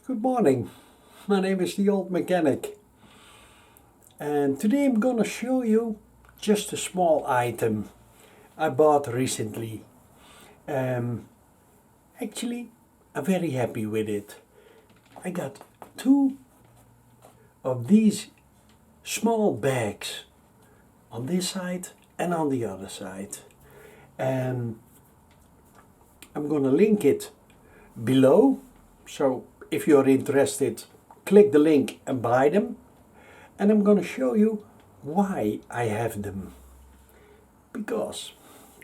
Good morning, my name is the Old Mechanic, and today I'm gonna show you just a small item I bought recently. Actually, I'm very happy with it. I got two of these small bags on this side and on the other side. I'm gonna link it below, so if you're interested, click the link and buy them. And I'm gonna show you why I have them. Because,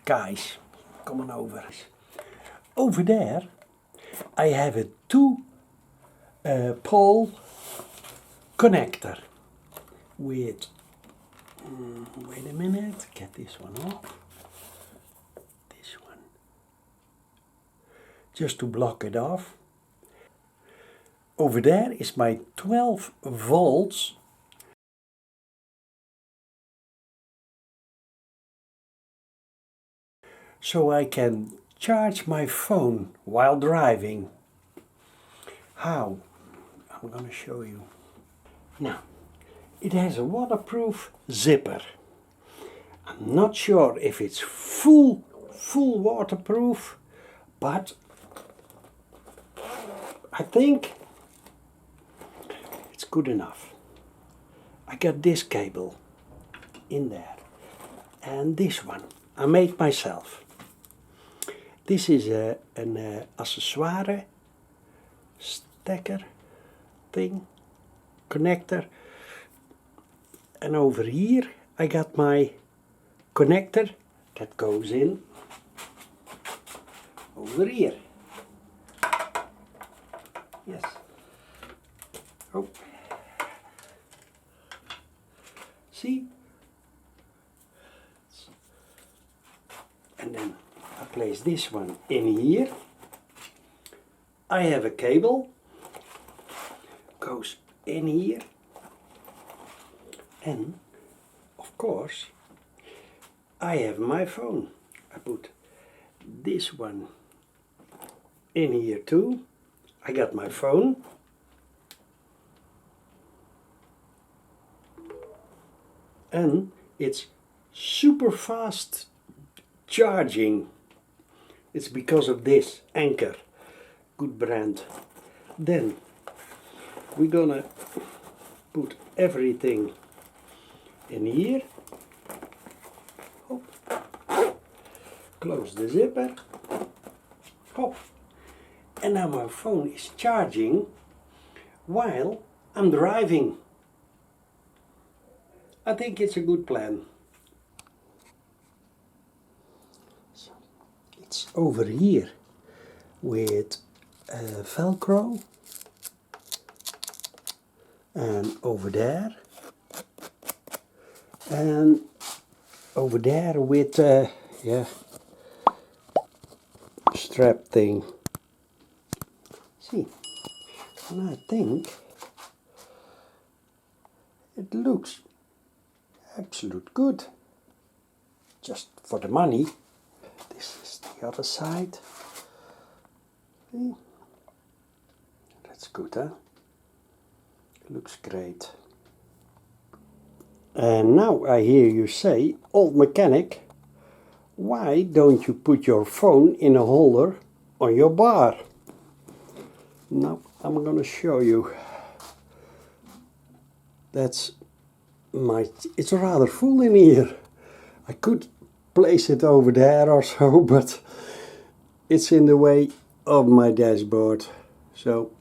guys, come on over. Over there, I have a two-pole connector with, wait a minute, get this one off. This one. Just to block it off. Over there is my 12 volts so I can charge my phone while driving. How? I'm gonna show you. Now, it has a waterproof zipper. I'm not sure if it's full waterproof, but I think it's good enough. I got this cable in there and this one I made myself. This is an accessoire stekker thing, connector, and over here I got my connector that goes in over here. Yes. Oh. See? And then I place this one in here. I have a cable, goes in here, and of course I have my phone. I put this one in here too. I got my phone. And it's super fast charging. It's because of this Anker, good brand. Then we're gonna put everything in here. Hop. Close the zipper. Hop. And now my phone is charging while I'm driving. I think it's a good plan. So it's over here with Velcro, and over there, and over there with strap thing. See, and I think it looks absolute good, just for the money. This is the other side. See? That's good, huh? Looks great. And now I hear you say, Old Mechanic, why don't you put your phone in a holder on your bar? Now I'm gonna show you. It's rather full in here. I could place it over there or so, but it's in the way of my dashboard. So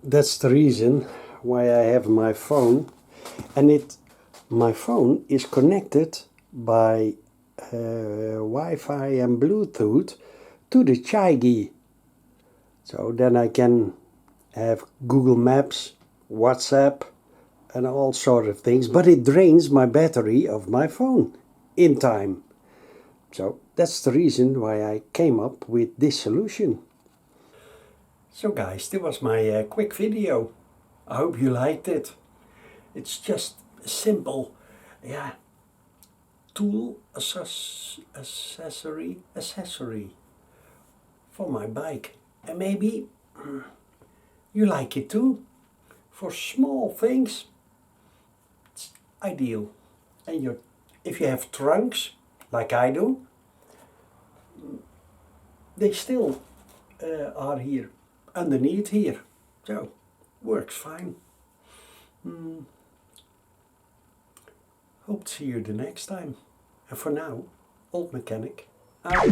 that's the reason why I have my phone. And my phone is connected by Wi-Fi and Bluetooth to the Chigi. So then I can have Google Maps, WhatsApp, and all sort of things, but it drains my battery of my phone in time. So that's the reason why I came up with this solution. So guys, this was my quick video. I hope you liked it. It's just a simple, tool accessory for my bike. And maybe you like it too. For small things, it's ideal. And if you have trunks, like I do, they still are here, underneath here. So, works fine. Hope to see you the next time. And for now, old mechanic, out.